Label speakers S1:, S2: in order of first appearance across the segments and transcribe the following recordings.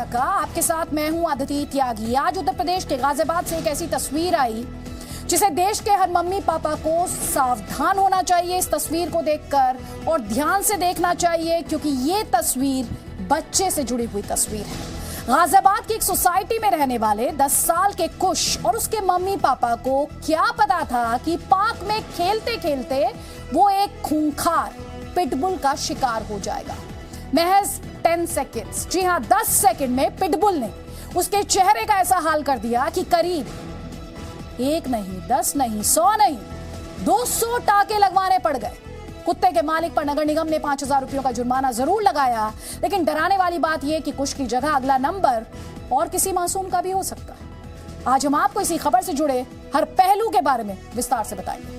S1: का आपके साथ मैं हूं अदिति त्यागी। आज उत्तर प्रदेश के गाजियाबाद से एक ऐसी तस्वीर आई जिसे देश के हर मम्मी पापा को सावधान होना चाहिए इस तस्वीर को देखकर, और ध्यान से देखना चाहिए क्योंकि ये तस्वीर बच्चे से जुड़ी हुई तस्वीर है। गाजियाबाद की एक सोसाइटी में रहने वाले 10 साल के कुश और उसके मम्मी पापा को क्या पता था कि पार्क में खेलते खेलते वो एक खूंखार पिटबुल का शिकार हो जाएगा। महज 10 सेकेंड्स, जी हां 10 सेकेंड में पिटबुल ने उसके चेहरे का ऐसा हाल कर दिया कि करीब 1 नहीं, 10 नहीं, 100 नहीं, 200 टाके लगवाने पड़ गए। कुत्ते के मालिक पर नगर निगम ने 5000 रुपयों का जुर्माना जरूर लगाया, लेकिन डराने वाली बात यह कि कुछ की जगह अगला नंबर और किसी मासूम का भी हो सकता है। आज हम आपको इसी खबर से जुड़े हर पहलू के बारे में विस्तार से बताएंगे।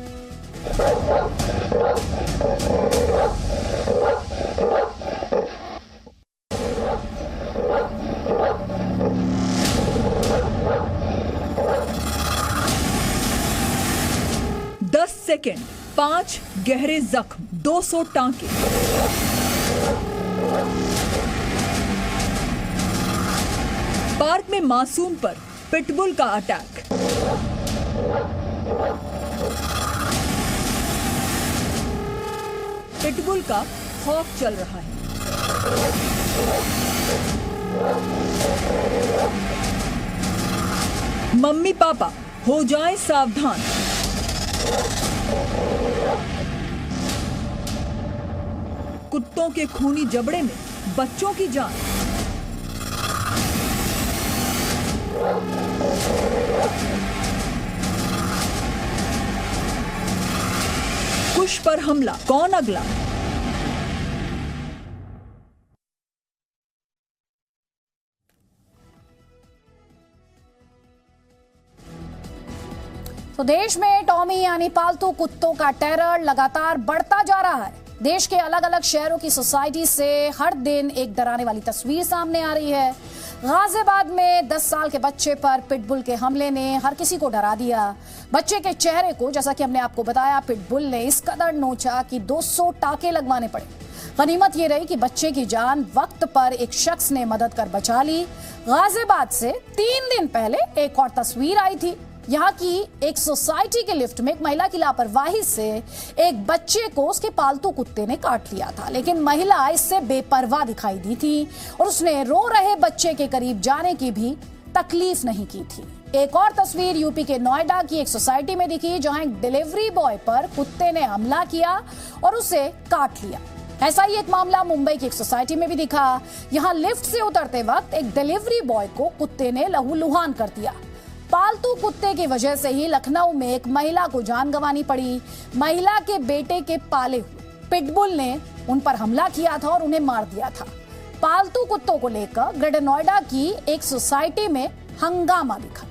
S2: 10 सेकेंड, 5 गहरे जख्म, 200 टांके। पार्क में मासूम पर पिटबुल का अटैक। पिटबुल का खौफ चल रहा है। मम्मी पापा हो जाएं सावधान। कुत्तों के खूनी जबड़े में बच्चों की जान। कुश पर हमला, कौन अगला?
S1: तो देश में टॉमी यानी पालतू कुत्तों का टेरर लगातार बढ़ता जा रहा है। देश के अलग अलग शहरों की सोसाइटी से हर दिन एक डराने वाली तस्वीर सामने आ रही है। गाजियाबाद में 10 साल के बच्चे पर पिटबुल के हमले ने हर किसी को डरा दिया। बच्चे के चेहरे को, जैसा कि हमने आपको बताया, पिटबुल ने इस कदर नोचा कि 200 टाके लगवाने पड़े। गनीमत ये रही कि बच्चे की जान वक्त पर एक शख्स ने मदद कर बचा ली। गाजियाबाद से 3 दिन पहले एक और तस्वीर आई थी। यहाँ की एक सोसाइटी के लिफ्ट में एक महिला की लापरवाही से एक बच्चे को उसके पालतू कुत्ते ने काट लिया था, लेकिन महिला इससे बेपरवाह दिखाई दी थी और उसने रो रहे बच्चे के करीब जाने की भी तकलीफ नहीं की थी। एक और तस्वीर यूपी के नोएडा की एक सोसाइटी में दिखी, जहां एक डिलीवरी बॉय पर कुत्ते ने हमला किया और उसे काट लिया। ऐसा ही एक मामला मुंबई की एक सोसाइटी में भी दिखा। यहाँ लिफ्ट से उतरते वक्त एक डिलीवरी बॉय को कुत्ते ने लहूलुहान कर दिया। पालतू कुत्ते की वजह से ही लखनऊ में एक महिला को जान गंवानी पड़ी। महिला के बेटे के पाले हुए पिटबुल ने उन पर हमला किया था और उन्हें मार दिया था। पालतू कुत्तों को लेकर ग्रेटर नोएडा की एक सोसाइटी में हंगामा दिखा।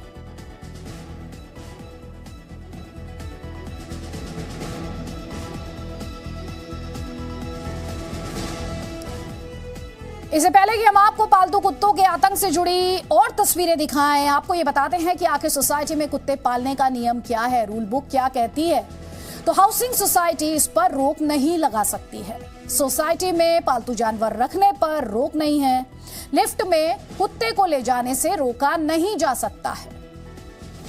S1: इससे पहले कि हम आपको पालतू कुत्तों के आतंक से जुड़ी और तस्वीरें दिखाएं, आपको ये बताते हैं कि आखिर सोसाइटी में कुत्ते पालने का नियम क्या है, रूल बुक क्या कहती है। तो हाउसिंग सोसाइटी इस पर रोक नहीं लगा सकती है। सोसाइटी में पालतू जानवर रखने पर रोक नहीं है। लिफ्ट में कुत्ते को ले जाने से रोका नहीं जा सकता है।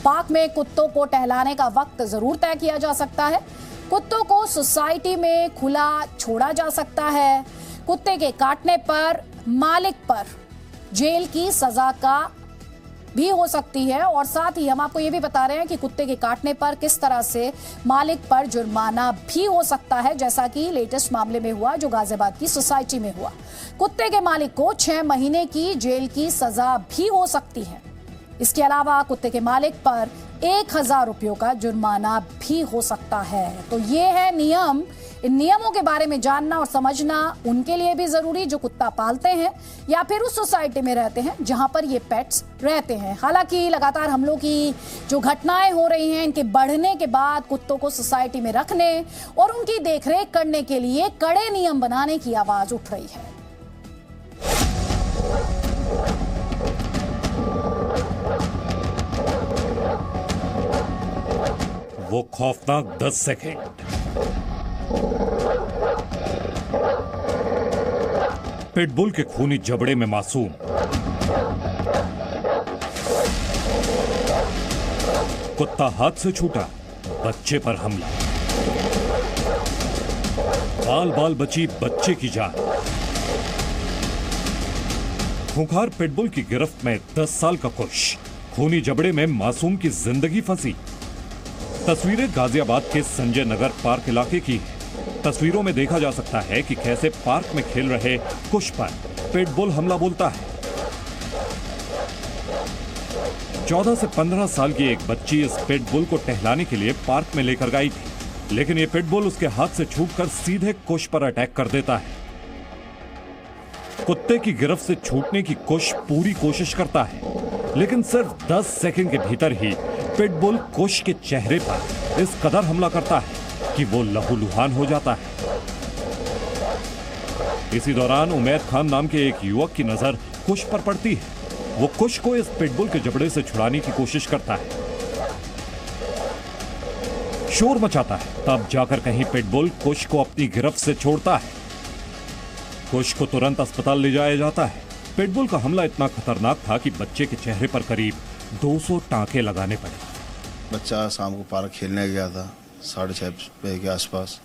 S1: पार्क में कुत्तों को टहलाने का वक्त जरूर तय किया जा सकता है। कुत्तों को सोसाइटी में खुला छोड़ा जा सकता है। कुत्ते के काटने पर मालिक पर जेल की सजा का भी हो सकती है, और साथ ही हम आपको ये भी बता रहे हैं कि कुत्ते के काटने पर किस तरह से मालिक पर जुर्माना भी हो सकता है, जैसा कि लेटेस्ट मामले में हुआ जो गाजियाबाद की सोसाइटी में हुआ। कुत्ते के मालिक को 6 महीने की जेल की सजा भी हो सकती है। इसके अलावा कुत्ते के मालिक पर 1000 रुपयों का जुर्माना भी हो सकता है। तो ये है नियम। इन नियमों के बारे में जानना और समझना उनके लिए भी जरूरी जो कुत्ता पालते हैं या फिर उस सोसाइटी में रहते हैं जहां पर ये पेट्स रहते हैं। हालांकि लगातार हमलों की जो घटनाएं हो रही हैं, इनके बढ़ने के बाद कुत्तों को सोसाइटी में रखने और उनकी देखरेख करने के लिए कड़े नियम बनाने की आवाज उठ रही है।
S3: वो खौफनाक 10 सेकेंड, पिटबुल के खूनी जबड़े में मासूम, कुत्ता हाथ से छूटा, बच्चे पर हमला। बाल बाल बची बच्चे की जान। खूंखार पिटबुल की गिरफ्त में 10 साल का कुश। खूनी जबड़े में मासूम की जिंदगी फंसी। तस्वीरें गाजियाबाद के संजय नगर पार्क इलाके की हैं। तस्वीरों में देखा जा सकता है कि कैसे पार्क में खेल रहे कुश पर पिटबुल हमला बोलता है। 14 से 15 साल की एक बच्ची इस पिटबुल को टहलाने के लिए पार्क में लेकर गई थी, लेकिन ये पिटबुल उसके हाथ से छूटकर सीधे कुश पर अटैक कर देता है। कुत्ते की गिरफ्त से छूटने की कुश पूरी कोशिश करता है, लेकिन सिर्फ 10 सेकंड के भीतर ही पिटबुल कुश के चेहरे पर इस कदर हमला करता है कि वो लहूलुहान हो जाता है। इसी दौरान उमैद खान नाम के एक युवक की नजर कुश पर पड़ती है। वो कुश को इस पिटबुल के जबड़े से छुड़ाने की कोशिश करता है, शोर मचाता है, तब जाकर कहीं पिटबुल कुश को अपनी गिरफ्त से छोड़ता है। कुश को तुरंत अस्पताल ले जाया जाता है। पिटबुल का हमला इतना खतरनाक था कि बच्चे के चेहरे पर करीब 200 टांके लगाने पड़े।
S4: बच्चा शाम को पार्क खेलने गया था 6:30 बजे के आसपास।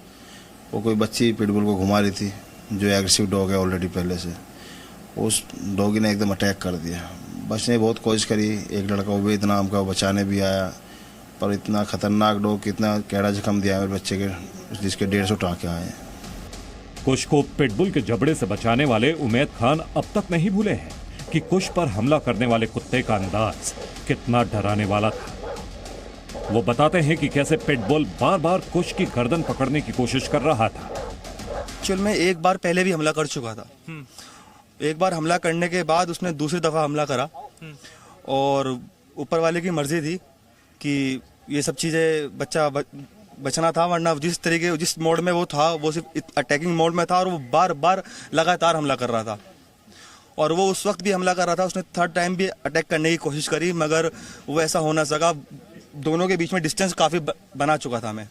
S4: वो कोई बच्ची पिटबुल को घुमा रही थी, जो एग्रेसिव डॉग है ऑलरेडी पहले से। उस डॉगी ने एकदम अटैक कर दिया। बचने की बहुत कोशिश करी। एक लड़का उबैद नाम का वो बचाने भी आया, पर इतना खतरनाक डॉग, कितना कैड़ा जख्म दिया मेरे बच्चे के, जिसके 150 टाँके आए हैं।
S3: कुश को पिटबुल के जबड़े से बचाने वाले उमैद खान अब तक नहीं भूले हैं कि कुश पर हमला करने वाले कुत्ते का अंदाज कितना डराने वाला था। वो बताते हैं कि कैसे पिटबुल बार बार कुश की गर्दन पकड़ने की कोशिश कर रहा था।
S5: एक्चुअल में एक बार पहले भी हमला कर चुका था। एक बार हमला करने के बाद उसने दूसरी दफा हमला करा, और ऊपर वाले की मर्जी थी कि ये सब चीजें बच्चा बचना था, वरना जिस मोड में वो था वो सिर्फ अटैकिंग मोड में था, और वो बार बार लगातार हमला कर रहा था। और वो उस वक्त भी हमला कर रहा था। उसने 3rd टाइम भी अटैक करने की कोशिश करी, मगर वो ऐसा हो ना सका। दोनों के बीच में डिस्टेंस काफी बना चुका था मैं।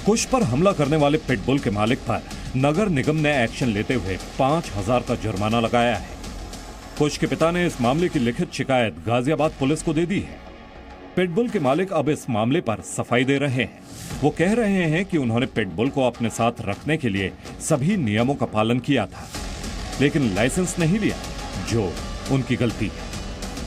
S3: कुश पर हमला करने वाले पिटबुल के मालिक पर नगर निगम ने एक्शन लेते हुए 5000 का जुर्माना लगाया है। कुश के पिता ने इस मामले की लिखित शिकायत गाजियाबाद पुलिस को दे दी है। पिटबुल के मालिक अब इस मामले पर सफाई दे रहे हैं। वो कह रहे हैं कि उन्होंने पिटबुल को अपने साथ रखने के लिए सभी नियमों का पालन किया था, लेकिन लाइसेंस नहीं लिया, जो उनकी गलती है।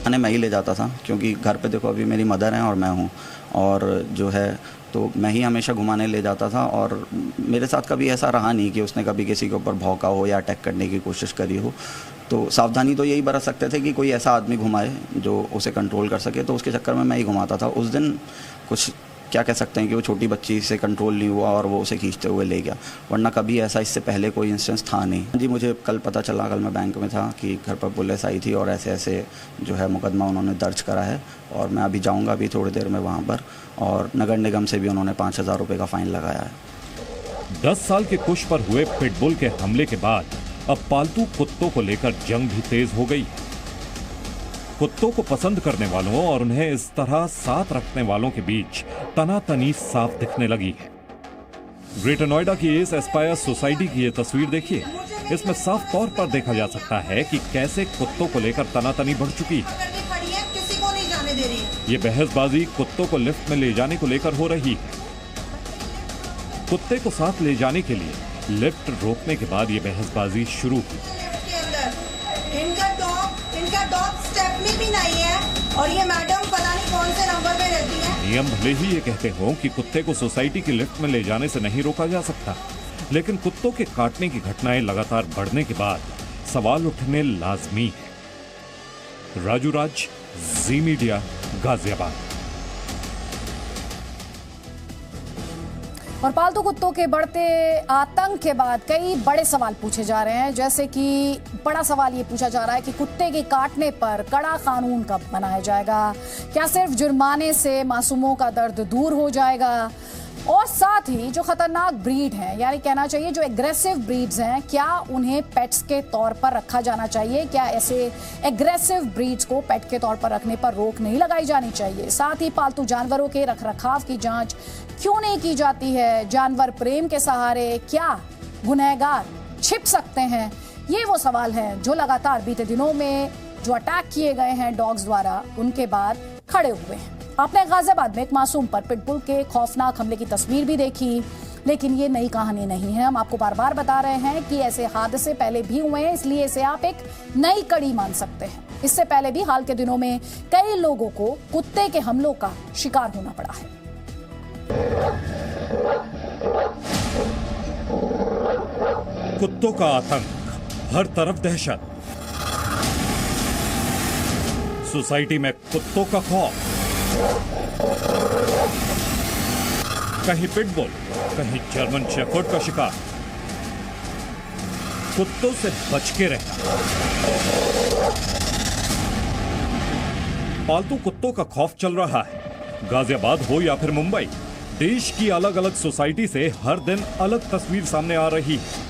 S6: मैं ही ले जाता था, क्योंकि घर पे देखो अभी मेरी मदर हैं और मैं हूँ, और जो है तो मैं ही हमेशा घुमाने ले जाता था। और मेरे साथ कभी ऐसा रहा नहीं कि उसने कभी किसी के ऊपर भौंका हो या अटैक करने की कोशिश करी हो। तो सावधानी तो यही बरत सकते थे कि कोई ऐसा आदमी घुमाए जो उसे कंट्रोल कर सके, तो उसके चक्कर में मैं ही घुमाता था। उस दिन कुछ क्या कह सकते हैं कि वो छोटी बच्ची से कंट्रोल नहीं हुआ और वो उसे खींचते हुए ले गया, वरना कभी ऐसा इससे पहले कोई इंस्टेंस था नहीं। जी, मुझे कल पता चला, कल मैं बैंक में था, कि घर पर पुलिस आई थी और ऐसे ऐसे जो है मुकदमा उन्होंने दर्ज करा है, और मैं अभी जाऊंगा अभी थोड़ी देर में वहाँ पर, और नगर निगम से भी उन्होंने 5000 रुपये का फाइन लगाया है।
S3: 10 साल के कुश पर हुए पिटबुल के हमले के बाद अब पालतू कुत्तों को लेकर जंग भी तेज हो गई है। कुत्तों को पसंद करने वालों और उन्हें इस तरह साथ रखने वालों के बीच तनातनी साफ दिखने लगी है। ग्रेटर नोएडा की इस एस्पायर सोसाइटी की ये तस्वीर देखिए। इसमें साफ तौर पर देखा जा सकता है कि कैसे कुत्तों को लेकर तनातनी बढ़ चुकी है। ये बहसबाजी कुत्तों को लिफ्ट में ले जाने को लेकर हो रही है। कुत्ते को साथ ले जाने के लिए लिफ्ट रोकने के बाद ये बहसबाजी शुरू हुई।
S7: इनका डॉग स्टेपनी भी नहीं है, और ये मैडम पता नहीं कौन से नंबर पे रहती है।
S3: नियम भले ही ये कहते हो कि कुत्ते को सोसाइटी की लिफ्ट में ले जाने से नहीं रोका जा सकता, लेकिन कुत्तों के काटने की घटनाएं लगातार बढ़ने के बाद सवाल उठने लाजमी है। राजू राज, जी मीडिया, गाजियाबाद।
S1: और पालतू कुत्तों के बढ़ते आतंक के बाद कई बड़े सवाल पूछे जा रहे हैं, जैसे कि बड़ा सवाल ये पूछा जा रहा है कि कुत्ते के काटने पर कड़ा कानून कब बनाया जाएगा? क्या सिर्फ जुर्माने से मासूमों का दर्द दूर हो जाएगा? और साथ ही जो खतरनाक ब्रीड हैं, यानी कहना चाहिए जो एग्रेसिव ब्रीड्स हैं, क्या उन्हें पेट्स के तौर पर रखा जाना चाहिए? क्या ऐसे एग्रेसिव ब्रीड्स को पेट के तौर पर रखने पर रोक नहीं लगाई जानी चाहिए? साथ ही पालतू जानवरों के रखरखाव की जांच क्यों नहीं की जाती है? जानवर प्रेम के सहारे क्या गुनहगार छिप सकते हैं? ये वो सवाल हैं जो लगातार बीते दिनों में जो अटैक किए गए हैं डॉग्स द्वारा, उनके बाद खड़े हुए हैं। आपने गाजियाबाद में एक मासूम पर पिटबुल के खौफनाक हमले की तस्वीर भी देखी, लेकिन ये नई कहानी नहीं है। हम आपको बार बार बता रहे हैं कि ऐसे हादसे पहले भी हुए हैं, इसलिए इसे आप एक नई कड़ी मान सकते हैं। इससे पहले भी हाल के दिनों में कई लोगों को कुत्ते के हमलों का शिकार होना पड़ा है।
S3: कुत्तों का आतंक, हर तरफ दहशत, सोसाइटी में कुत्तों का खौफ, कहीं पिटबुल, कहीं जर्मन शेफर्ड का शिकार। कुत्तों से बच के रहना। पालतू कुत्तों का खौफ चल रहा है। गाजियाबाद हो या फिर मुंबई, देश की अलग अलग सोसाइटी से हर दिन अलग तस्वीर सामने आ रही है।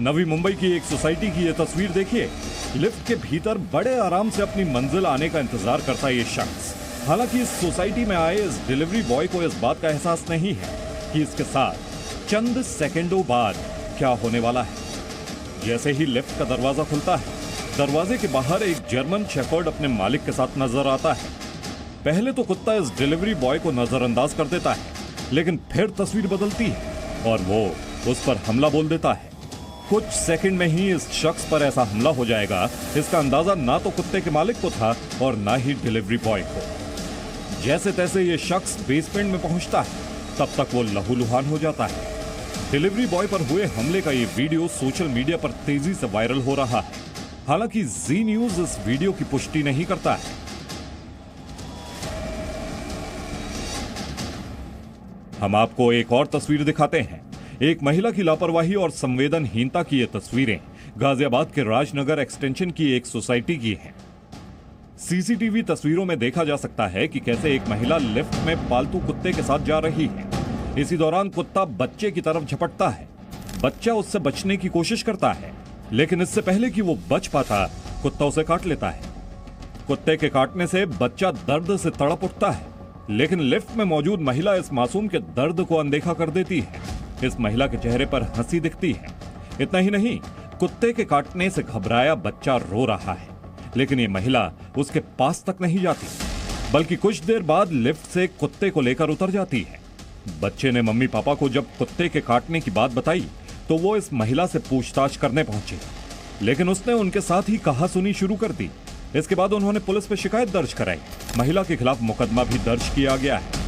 S3: नवी मुंबई की एक सोसाइटी की यह तस्वीर देखिए। लिफ्ट के भीतर बड़े आराम से अपनी मंजिल आने का इंतजार करता ये शख्स। हालांकि इस सोसाइटी में आए इस डिलीवरी बॉय को इस बात का एहसास नहीं है कि इसके साथ चंद सेकंडों बाद क्या होने वाला है। जैसे ही लिफ्ट का दरवाजा खुलता है, दरवाजे के बाहर एक जर्मन शेफर्ड अपने मालिक के साथ नजर आता है। पहले तो कुत्ता इस डिलीवरी बॉय को नजरअंदाज कर देता है, लेकिन फिर तस्वीर बदलती है और वो उस पर हमला बोल देता है। कुछ सेकंड में ही इस शख्स पर ऐसा हमला हो जाएगा, इसका अंदाजा ना तो कुत्ते के मालिक को था और ना ही डिलीवरी बॉय को। जैसे तैसे ये शख्स बेसमेंट में पहुंचता है, तब तक वो लहूलुहान हो जाता है। डिलीवरी बॉय पर हुए हमले का ये वीडियो सोशल मीडिया पर तेजी से वायरल हो रहा है। हालांकि जी न्यूज इस वीडियो की पुष्टि नहीं करता है। हम आपको एक और तस्वीर दिखाते हैं। एक महिला की लापरवाही और संवेदनहीनता की ये तस्वीरें गाजियाबाद के राजनगर एक्सटेंशन की एक सोसाइटी की हैं। सीसीटीवी तस्वीरों में देखा जा सकता है कि कैसे एक महिला लिफ्ट में पालतू कुत्ते के साथ जा रही है। इसी दौरान कुत्ता बच्चे की तरफ झपटता है। बच्चा उससे बचने की कोशिश करता है, लेकिन इससे पहले कि वो बच पाता, कुत्ता उसे काट लेता है। कुत्ते के काटने से बच्चा दर्द से तड़प उठता है, लेकिन लिफ्ट में मौजूद महिला इस मासूम के दर्द को अनदेखा कर देती है। इस महिला के चेहरे पर हंसी दिखती है। इतना ही नहीं, कुत्ते के काटने से घबराया बच्चा रो रहा है, लेकिन ये महिला उसके पास तक नहीं जाती, बल्कि कुछ देर बाद लिफ्ट से कुत्ते को लेकर उतर जाती है। बच्चे ने मम्मी पापा को जब कुत्ते के काटने की बात बताई तो वो इस महिला से पूछताछ करने पहुंचे, लेकिन उसने उनके साथ ही कहासुनी शुरू कर दी। इसके बाद उन्होंने पुलिस पर शिकायत दर्ज कराई। महिला के खिलाफ मुकदमा भी दर्ज किया गया है।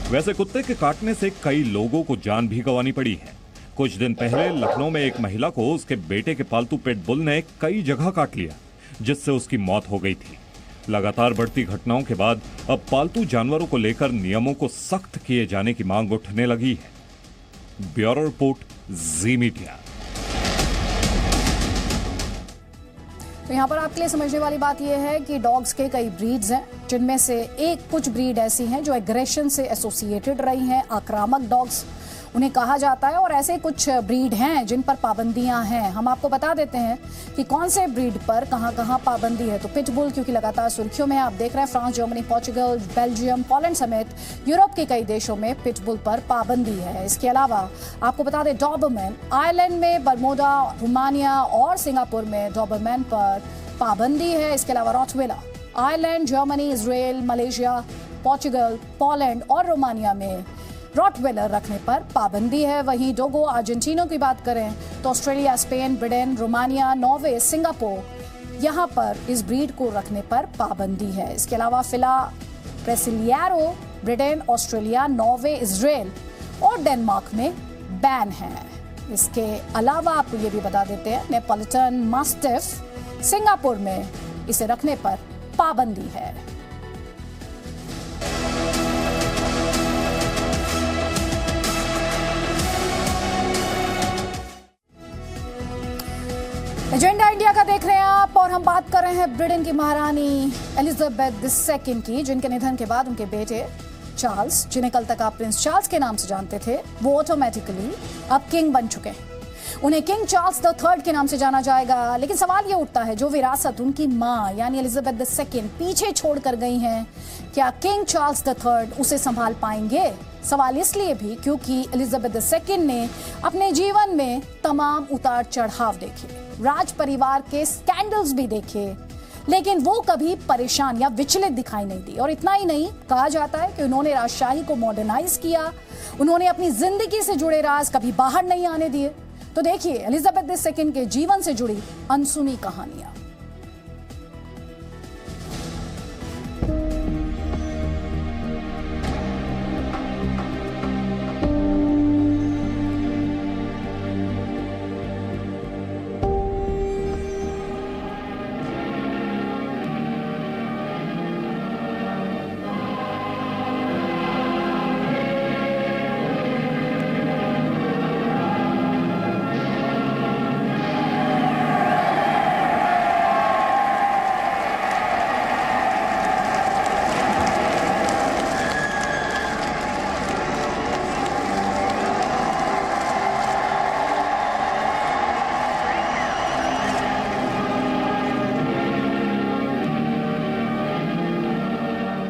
S3: वैसे कुत्ते के काटने से कई लोगों को जान भी गंवानी पड़ी है। कुछ दिन पहले लखनऊ में एक महिला को उसके बेटे के पालतू पिटबुल ने कई जगह काट लिया, जिससे उसकी मौत हो गई थी। लगातार बढ़ती घटनाओं के बाद अब पालतू जानवरों को लेकर नियमों को सख्त किए जाने की मांग उठने लगी है। ब्यूरो रिपोर्ट, जी मीडिया।
S1: तो यहाँ पर आपके लिए समझने वाली बात यह है कि डॉग्स के कई ब्रीड्स हैं, जिनमें से कुछ ब्रीड ऐसी हैं जो एग्रेशन से एसोसिएटेड रही हैं, आक्रामक डॉग्स उन्हें कहा जाता है, और ऐसे कुछ ब्रीड हैं जिन पर पाबंदियां हैं। हम आपको बता देते हैं कि कौन से ब्रीड पर कहां पाबंदी है। तो पिटबुल क्योंकि लगातार सुर्खियों में, आप देख रहे हैं France, Germany, Portugal, Belgium, Poland समेत यूरोप के कई देशों में पिटबुल पर पाबंदी है। इसके अलावा आपको बता दें, डॉबरमैन आयरलैंड में, बरमोदा, रोमानिया और सिंगापुर में डॉबरमैन पर पाबंदी है। इसके अलावा Rottweiler Ireland, Germany, Israel, Malaysia, Portugal, Poland और रोमानिया में रॉटवेलर रखने पर पाबंदी है। वहीं डोगो, अर्जेंटीना की बात करें तो Australia, Spain, Britain, Romania, Norway, Singapore, यहां पर इस ब्रीड को रखने पर पाबंदी है। इसके अलावा फिला ब्रेसिलियारो ब्रिटेन, ऑस्ट्रेलिया, नॉर्वे, इजराइल और डेनमार्क में बैन है। इसके अलावा आपको ये भी बता देते हैं, नेपोलिटन मास्टिफ सिंगापुर में इसे रखने पर पाबंदी है। एजेंडा इंडिया का देख रहे हैं आप, और हम बात कर रहे हैं ब्रिटेन की महारानी एलिजाबेथ II की, जिनके निधन के बाद उनके बेटे चार्ल्स, जिन्हें कल तक आप प्रिंस चार्ल्स के नाम से जानते थे, वो ऑटोमेटिकली अब किंग बन चुके हैं। उन्हें किंग चार्ल्स III के नाम से जाना जाएगा। लेकिन सवाल ये उठता है, जो विरासत उनकी मां यानी एलिजाबेथ II पीछे छोड़ कर गई हैं, क्या किंग चार्ल्स III उसे संभाल पाएंगे? सवाल इसलिए भी क्योंकि एलिजाबेथ II ने अपने जीवन में तमाम उतार चढ़ाव देखे, राज परिवार के स्कैंडल्स भी देखे, लेकिन वो कभी परेशान या विचलित दिखाई नहीं दी। और इतना ही नहीं, कहा जाता है कि उन्होंने राजशाही को मॉडर्नाइज किया, उन्होंने अपनी जिंदगी से जुड़े राज कभी बाहर नहीं आने दिए। तो देखिए एलिजाबेथ II के जीवन से जुड़ी अनसुनी कहानियां।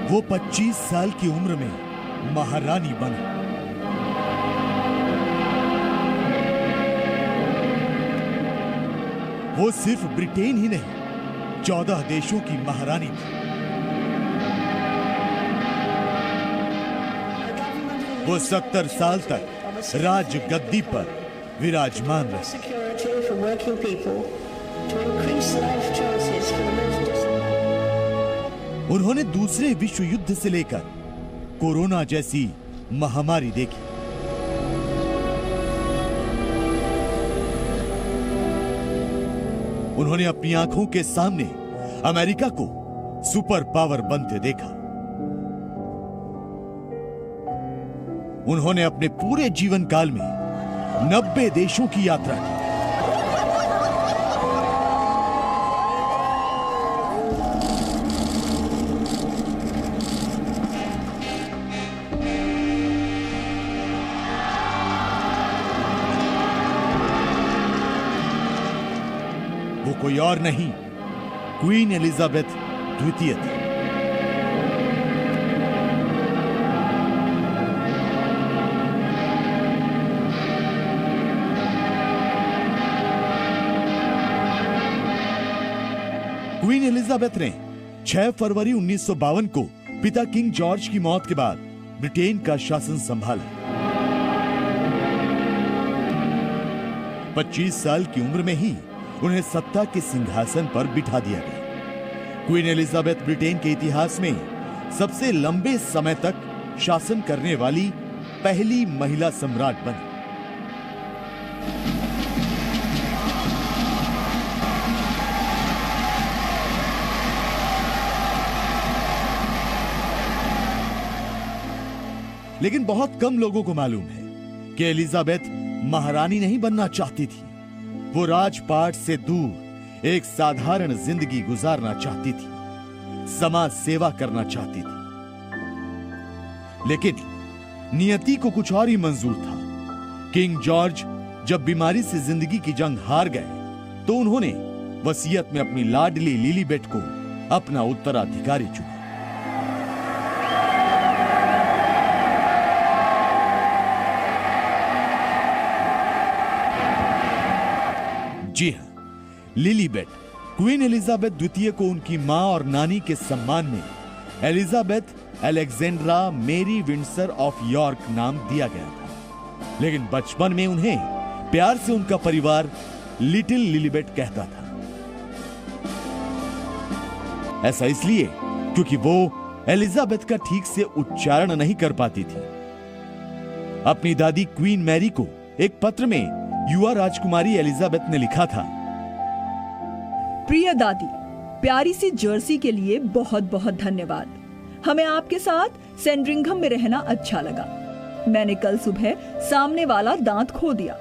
S8: वो 25 साल की उम्र में महारानी बनी। वो सिर्फ ब्रिटेन ही नहीं, 14 देशों की महारानी थी। वो 70 साल तक राज गद्दी पर विराजमान रही। उन्होंने दूसरे विश्व युद्ध से लेकर कोरोना जैसी महामारी देखी। उन्होंने अपनी आंखों के सामने अमेरिका को सुपर पावर बनते देखा। उन्होंने अपने पूरे जीवन काल में 90 देशों की यात्रा की। वो कोई और नहीं, क्वीन एलिजाबेथ द्वितीय थी। क्वीन एलिजाबेथ ने 6 फरवरी 1952 को पिता किंग जॉर्ज की मौत के बाद ब्रिटेन का शासन संभाला। 25 साल की उम्र में ही उन्हें सत्ता के सिंहासन पर बिठा दिया गया। क्वीन एलिजाबेथ ब्रिटेन के इतिहास में सबसे लंबे समय तक शासन करने वाली पहली महिला सम्राट बनी। लेकिन बहुत कम लोगों को मालूम है कि एलिजाबेथ महारानी नहीं बनना चाहती थी। वो राजपाट से दूर एक साधारण जिंदगी गुजारना चाहती थी, समाज सेवा करना चाहती थी। लेकिन नियति को कुछ और ही मंजूर था। किंग जॉर्ज जब बीमारी से जिंदगी की जंग हार गए तो उन्होंने वसीयत में अपनी लाडली लिलीबेट को अपना उत्तराधिकारी चुना। जी हां, लिलीबेट। क्वीन एलिजाबेथ द्वितीय को उनकी मां और नानी के सम्मान में एलिजाबेथ अलेक्जेंड्रा मेरी विंडसर ऑफ यॉर्क नाम दिया गया था। लेकिन बचपन में उन्हें प्यार से उनका परिवार लिटिल लिलीबेट कहता था। ऐसा इसलिए क्योंकि वो एलिजाबेथ का ठीक से उच्चारण नहीं कर पाती थी। अपनी दादी क्वीन मैरी को एक पत्र में युवा राजकुमारी एलिजाबेथ ने लिखा था,
S2: प्रिय दादी, प्यारी सी जर्सी के लिए बहुत बहुत धन्यवाद। हमें आपके साथ सैंड्रिंघम में रहना अच्छा लगा। मैंने कल सुबह सामने वाला दांत खो दिया।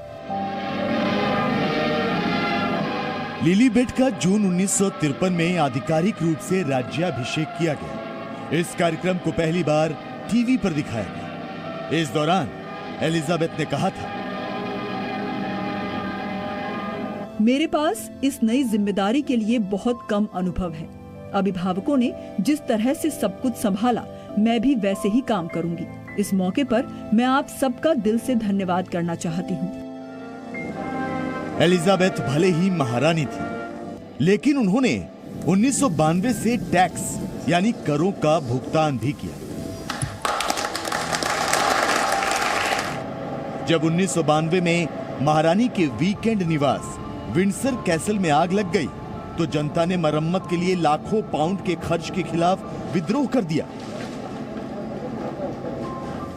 S8: लिलीबेट का जून 1953 में आधिकारिक रूप से राज्याभिषेक किया गया। इस कार्यक्रम को पहली बार टीवी पर दिखाया गया। इस दौरान एलिजाबेथ ने कहा था,
S2: मेरे पास इस नई जिम्मेदारी के लिए बहुत कम अनुभव है। अभिभावकों ने जिस तरह से सब कुछ संभाला, मैं भी वैसे ही काम करूंगी। इस मौके पर मैं आप सबका दिल से धन्यवाद करना चाहती हूँ।
S8: एलिजाबेथ भले ही महारानी थी, लेकिन उन्होंने 1992 से टैक्स यानी करों का भुगतान भी किया। जब 1992 में महारानी के वीकेंड निवास विंडसर कैसल में आग लग गई तो जनता ने मरम्मत के लिए लाखों पाउंड के खर्च के खिलाफ विद्रोह कर दिया,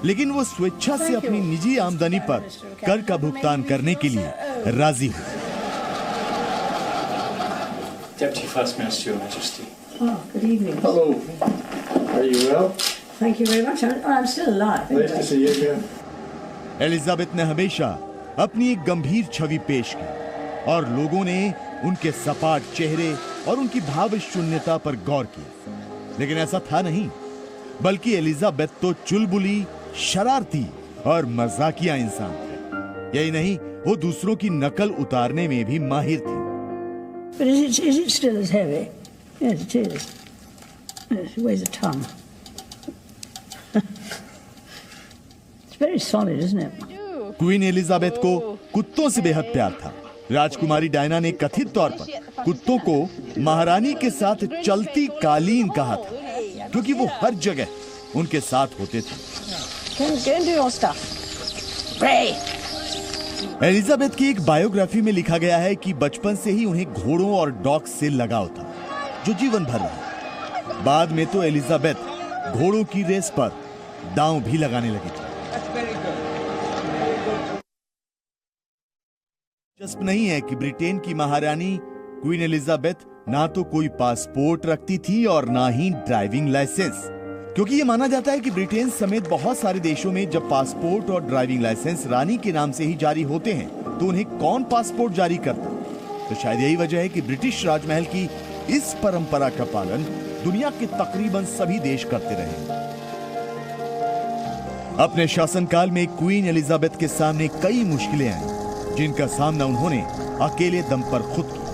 S8: लेकिन वो स्वेच्छा से अपनी निजी आमदनी पर कर का भुगतान करने के लिए राजी हुए।
S9: Deputy First Minister, Your Majesty.
S10: Oh, good evening.
S9: Hello. Are you well?
S10: Thank you very much. I'm still alive.
S9: Nice to see you again.
S8: Elizabeth ने हमेशा अपनी एक गंभीर छवि पेश की और लोगों ने उनके सपाट चेहरे और उनकी भाव शून्यता पर गौर किया, लेकिन ऐसा था नहीं, बल्कि एलिजाबेथ तो चुलबुली, शरारती और मजाकिया इंसान थे। यही नहीं, वो दूसरों की नकल उतारने में भी माहिर थी।
S10: But is it still as heavy? Yes, it is. It weighs a ton. It's very solid, isn't it?
S8: Queen Elizabeth को कुत्तों से बेहद प्यार था। राजकुमारी डायना ने कथित तौर पर कुत्तों को महारानी के साथ चलती कालीन कहा था, क्योंकि वो हर जगह उनके साथ होते थे।
S10: Go and do your stuff. Pray.
S8: Elizabeth की एक बायोग्राफी में लिखा गया है कि बचपन से ही उन्हें घोड़ों और डॉग्स से लगाव था, जो जीवन भर रहा। बाद में तो एलिजाबेथ घोड़ों की रेस पर दांव भी लगाने लगी थी। दिलचस्प नहीं है कि ब्रिटेन की महारानी क्वीन एलिजाबेथ ना तो कोई पासपोर्ट रखती थी और ना ही ड्राइविंग लाइसेंस, क्योंकि ये माना जाता है कि ब्रिटेन समेत बहुत सारे देशों में जब पासपोर्ट और ड्राइविंग लाइसेंस रानी के नाम से ही जारी होते हैं तो उन्हें कौन पासपोर्ट जारी करता। तो शायद यही वजह है कि ब्रिटिश राजमहल की इस परंपरा का पालन दुनिया के तकरीबन सभी देश करते रहे। अपने शासनकाल में क्वीन एलिजाबेथ के सामने कई मुश्किलें आई, जिनका सामना उन्होंने अकेले दम पर खुद किया।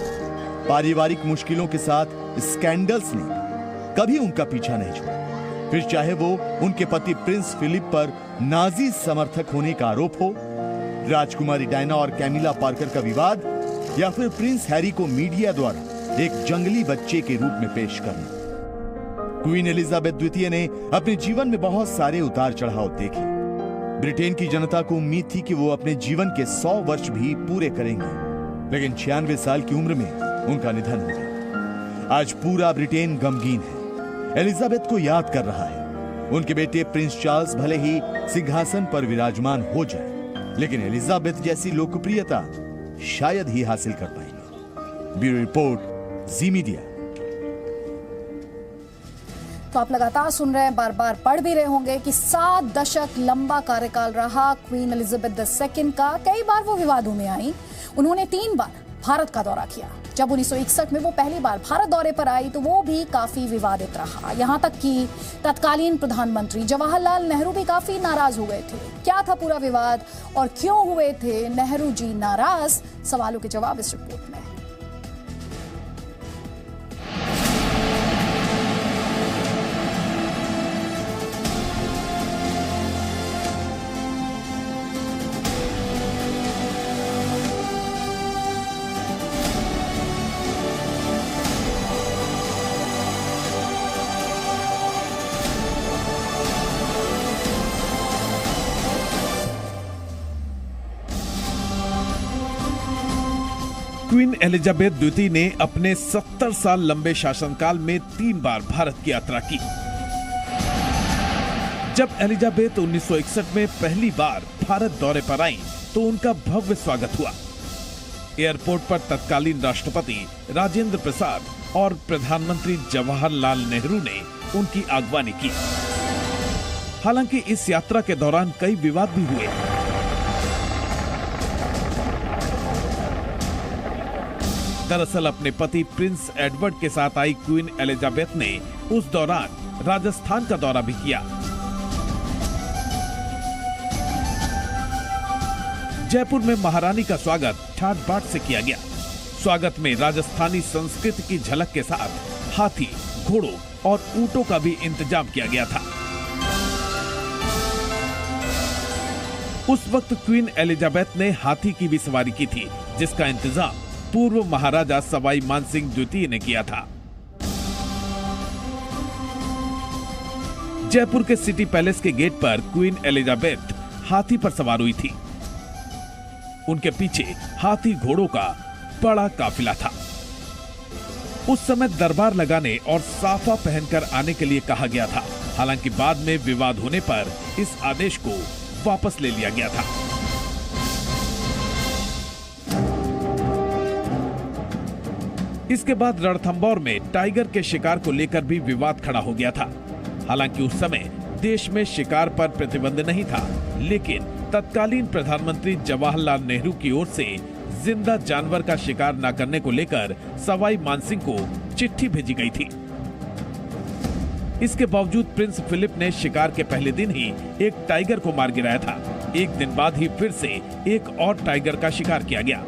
S8: पारिवारिक मुश्किलों के साथ स्कैंडल्स ने कभी उनका पीछा नहीं छोड़ा, फिर चाहे वो उनके पति प्रिंस फिलिप पर नाजी समर्थक होने का आरोप हो, राजकुमारी डायना और कैमिला पार्कर का विवाद, या फिर प्रिंस हैरी को मीडिया द्वारा एक जंगली बच्चे के रूप में पेश करना। क्वीन एलिजाबेथ द्वितीय ने अपने जीवन में बहुत सारे उतार चढ़ाव देखे। ब्रिटेन की जनता को उम्मीद थी कि वो अपने जीवन के 100 वर्ष भी पूरे करेंगे, लेकिन 96 साल की उम्र में उनका निधन हो गया। आज पूरा ब्रिटेन गमगीन है, एलिजाबेथ को याद कर रहा है। उनके बेटे प्रिंस चार्ल्स भले ही सिंहासन पर विराजमान हो जाए, लेकिन एलिजाबेथ जैसी लोकप्रियता शायद ही हासिल कर पाएंगे। ब्यूरो रिपोर्ट, जी मीडिया।
S1: तो आप लगातार सुन रहे हैं, बार बार पढ़ भी रहे होंगे कि 7 दशक लंबा कार्यकाल रहा क्वीन एलिजाबेथ II का। कई बार वो विवादों में आई। उन्होंने 3 बार भारत का दौरा किया। जब 1961 में वो पहली बार भारत दौरे पर आई तो वो भी काफी विवादित रहा, यहाँ तक कि तत्कालीन प्रधानमंत्री जवाहरलाल नेहरू भी काफी नाराज हो गए थे। क्या था पूरा विवाद और क्यों हुए थे नेहरू जी नाराज? सवालों के जवाब इस रिपोर्ट में।
S11: क्वीन एलिजाबेथ द्वितीय ने अपने 70 साल लंबे शासनकाल में 3 बार भारत की यात्रा की। जब एलिजाबेथ 1961 में पहली बार भारत दौरे पर आई तो उनका भव्य स्वागत हुआ। एयरपोर्ट पर तत्कालीन राष्ट्रपति राजेंद्र प्रसाद और प्रधानमंत्री जवाहरलाल नेहरू ने उनकी आगवानी की। हालांकि इस यात्रा के दौरान कई विवाद भी हुए। दरअसल अपने पति प्रिंस एडवर्ड के साथ आई क्वीन एलिजाबेथ ने उस दौरान राजस्थान का दौरा भी किया। जयपुर में महारानी का स्वागत ठाट बाट से किया गया। स्वागत में राजस्थानी संस्कृति की झलक के साथ हाथी, घोड़ों और ऊंटों का भी इंतजाम किया गया था। उस वक्त क्वीन एलिजाबेथ ने हाथी की भी सवारी की थी, जिसका इंतजाम पूर्व महाराजा सवाई मानसिंह द्वितीय ने किया था। जयपुर के सिटी पैलेस के गेट पर क्वीन एलिजाबेथ हाथी पर सवार हुई थी। उनके पीछे हाथी घोड़ों का बड़ा काफिला था। उस समय दरबार लगाने और साफा पहनकर आने के लिए कहा गया था। हालांकि बाद में विवाद होने पर इस आदेश को वापस ले लिया गया था। इसके बाद रणथंभौर में टाइगर के शिकार को लेकर भी विवाद खड़ा हो गया था। हालांकि उस समय देश में शिकार पर प्रतिबंध नहीं था, लेकिन तत्कालीन प्रधानमंत्री जवाहरलाल नेहरू की ओर से जिंदा जानवर का शिकार न करने को लेकर सवाई मानसिंह को चिट्ठी भेजी गई थी। इसके बावजूद प्रिंस फिलिप ने शिकार के पहले दिन ही एक टाइगर को मार गिराया था। एक दिन बाद ही फिर से एक और टाइगर का शिकार किया गया।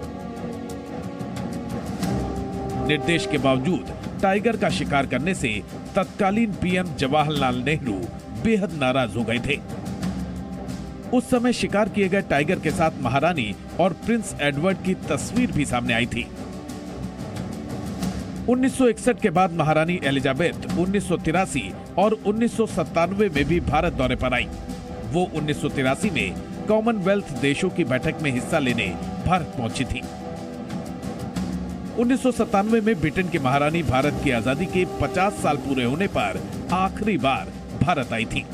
S11: निर्देश के बावजूद टाइगर का शिकार करने से तत्कालीन पीएम जवाहरलाल नेहरू बेहद नाराज हो गए थे। उस समय शिकार किए गए टाइगर के साथ महारानी और प्रिंस एडवर्ड की तस्वीर भी सामने आई थी। 1961 के बाद महारानी एलिजाबेथ 1983 और 1997 में भी भारत दौरे पर आई। वो 1983 में कॉमनवेल्थ देशों की बैठक में हिस्सा लेने भारत पहुंची थी। 1997 में ब्रिटेन की महारानी भारत की आजादी के 50 साल पूरे होने पर आखिरी बार भारत आई थी।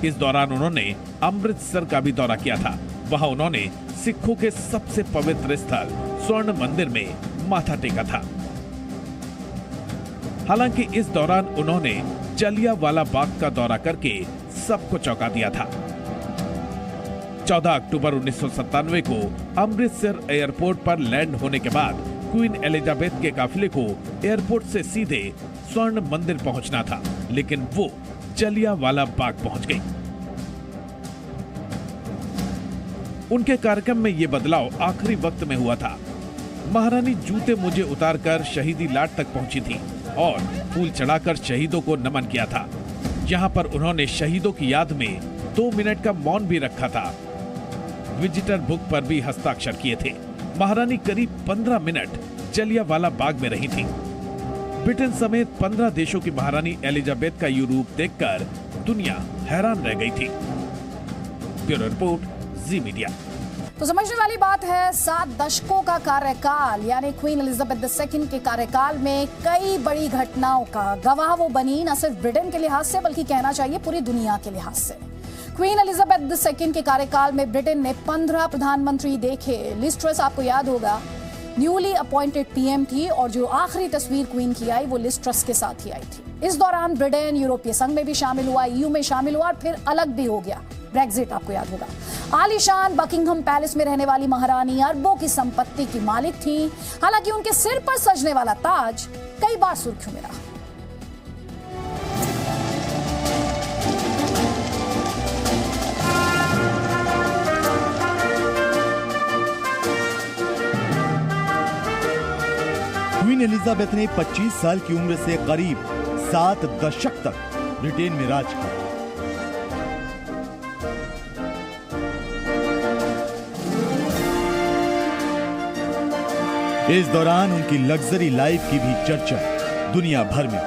S11: इस दौरान उन्होंने अमृतसर का भी दौरा किया था। वहां उन्होंने सिखों के सबसे पवित्र स्थल स्वर्ण मंदिर में माथा टेका था। हालांकि इस दौरान उन्होंने जलियांवाला बाग का दौरा करके सबको चौंका दिया था। 14 अक्टूबर 1997 को अमृतसर एयरपोर्ट पर लैंड होने के बाद क्वीन एलिजाबेथ के काफिले को एयरपोर्ट से सीधे स्वर्ण मंदिर पहुंचना था, लेकिन वो जलियांवाला बाग पहुंच गई। उनके कार्यक्रम में ये बदलाव आखिरी वक्त में हुआ था। महारानी जूते मोजे उतारकर शहीदी लाट तक पहुंची थी और फूल चढ़ाकर शहीदों को नमन किया था। यहां पर उन्होंने शहीदों की याद में 2 मिनट का मौन भी रखा था। विजिटर बुक पर भी हस्ताक्षर किए थे। महारानी करीब 15 मिनट जलियांवाला बाग में रही थी। ब्रिटेन समेत 15 देशों की महारानी एलिजाबेथ का ये रूप देखकर दुनिया हैरान रह गई थी। ब्यूरो रिपोर्ट, जी मीडिया।
S1: तो समझने वाली बात है, 7 दशकों का कार्यकाल यानी क्वीन एलिजाबेथ II के कार्यकाल में कई बड़ी घटनाओं का गवाह वो बनी, न सिर्फ ब्रिटेन के लिहाज से बल्कि कहना चाहिए पूरी दुनिया के लिहाज से। क्वीन एलिजाबेथ II के कार्यकाल में ब्रिटेन ने 15 प्रधानमंत्री देखे। लिज ट्रस आपको याद होगा न्यूली अपॉइंटेड पीएम थी और जो आखिरी तस्वीर क्वीन की आई वो लिज ट्रस के साथ ही आई थी। इस दौरान ब्रिटेन यूरोपीय संघ में भी शामिल हुआ, EU में शामिल हुआ और फिर अलग भी हो गया। ब्रेक्जिट आपको याद होगा। आलीशान बकिंघम पैलेस में रहने वाली महारानी अरबों की संपत्ति की मालिक थी। हालांकि उनके सिर पर सजने वाला ताज कई बार सुर्खियों में रहा।
S8: क्वीन एलिजाबेथ ने 25 साल की उम्र से करीब 7 दशक तक ब्रिटेन में राज किया। इस दौरान उनकी लग्जरी लाइफ की भी चर्चा दुनिया भर में।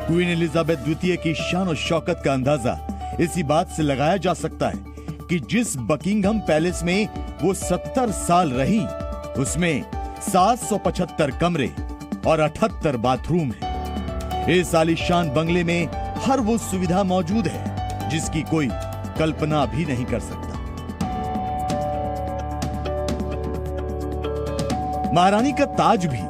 S8: क्वीन एलिजाबेथ द्वितीय की शान और शौकत का अंदाजा इसी बात से लगाया जा सकता है कि जिस बकिंघम पैलेस में वो 70 साल रही, उसमें 775 कमरे और 78 बाथरूम हैं। इस आलीशान बंगले में हर वो सुविधा मौजूद है जिसकी कोई कल्पना भी नहीं कर सकता। महारानी का ताज भी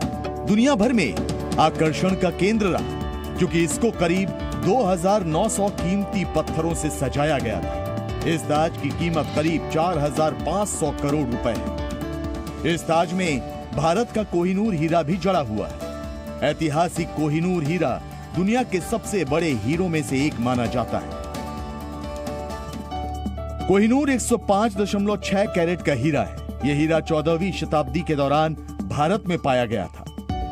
S8: दुनिया भर में आकर्षण का केंद्र रहा, क्योंकि इसको करीब 2900 कीमती पत्थरों से सजाया गया था। इस ताज की कीमत करीब 4500 करोड़ रुपए है। इस ताज में भारत का कोहिनूर हीरा भी जड़ा हुआ है। ऐतिहासिक कोहिनूर हीरा दुनिया के सबसे बड़े हीरों में से एक माना जाता है। कोहिनूर 105.6 कैरेट का हीरा है। यह हीरा 14वीं शताब्दी के दौरान भारत में पाया गया था।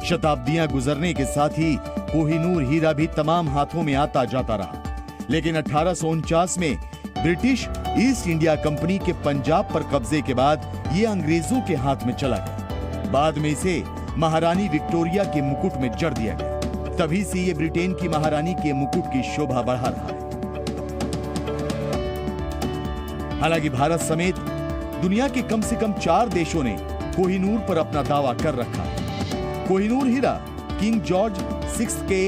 S8: शताब्दियां गुजरने के साथ ही कोहिनूर हीरा भी तमाम हाथों में आता जाता रहा, लेकिन 1849 में ब्रिटिश ईस्ट इंडिया कंपनी के पंजाब पर कब्जे के बाद यह अंग्रेजों के हाथ में चला गया। बाद में इसे महारानी विक्टोरिया के मुकुट में जड़ दिया गया। तभी से ये ब्रिटेन की महारानी के मुकुट की शोभा बढ़ा रहा है। हालांकि भारत समेत दुनिया के कम से कम 4 देशों ने कोहिनूर पर अपना दावा कर रखा है। कोहिनूर हीरा किंग जॉर्ज 6 के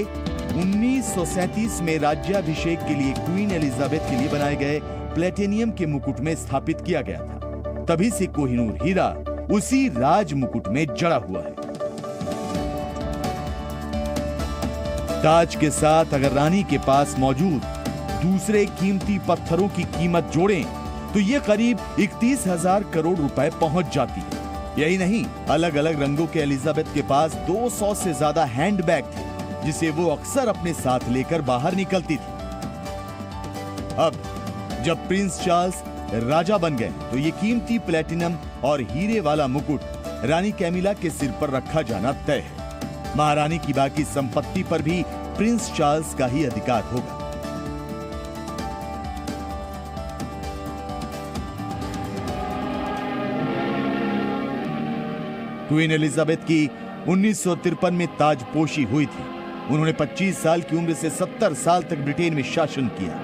S8: 1937 में राज्याभिषेक के लिए क्वीन एलिजाबेथ के लिए बनाए गए प्लेटिनियम के मुकुट में स्थापित किया गया था। तभी से कोहिनूर हीरा उसी राज मुकुट में जड़ा हुआ है। ताज के साथ अगर रानी के पास मौजूद दूसरे कीमती पत्थरों की कीमत जोड़ें तो ये करीब 31,000 करोड़ रुपए पहुंच जाती है। यही नहीं, अलग अलग रंगों के एलिजाबेथ के पास 200 से ज्यादा हैंडबैग थे, जिसे वो अक्सर अपने साथ लेकर बाहर निकलती थी। अब जब प्रिंस चार्ल्स राजा बन गए तो ये कीमती प्लेटिनम और हीरे वाला मुकुट रानी कैमिला के सिर पर रखा जाना तय है। महारानी की बाकी संपत्ति पर भी प्रिंस चार्ल्स का ही अधिकार होगा। क्वीन एलिजाबेथ की 1953 में ताजपोशी हुई थी। उन्होंने 25 साल की उम्र से 70 साल तक ब्रिटेन में शासन किया।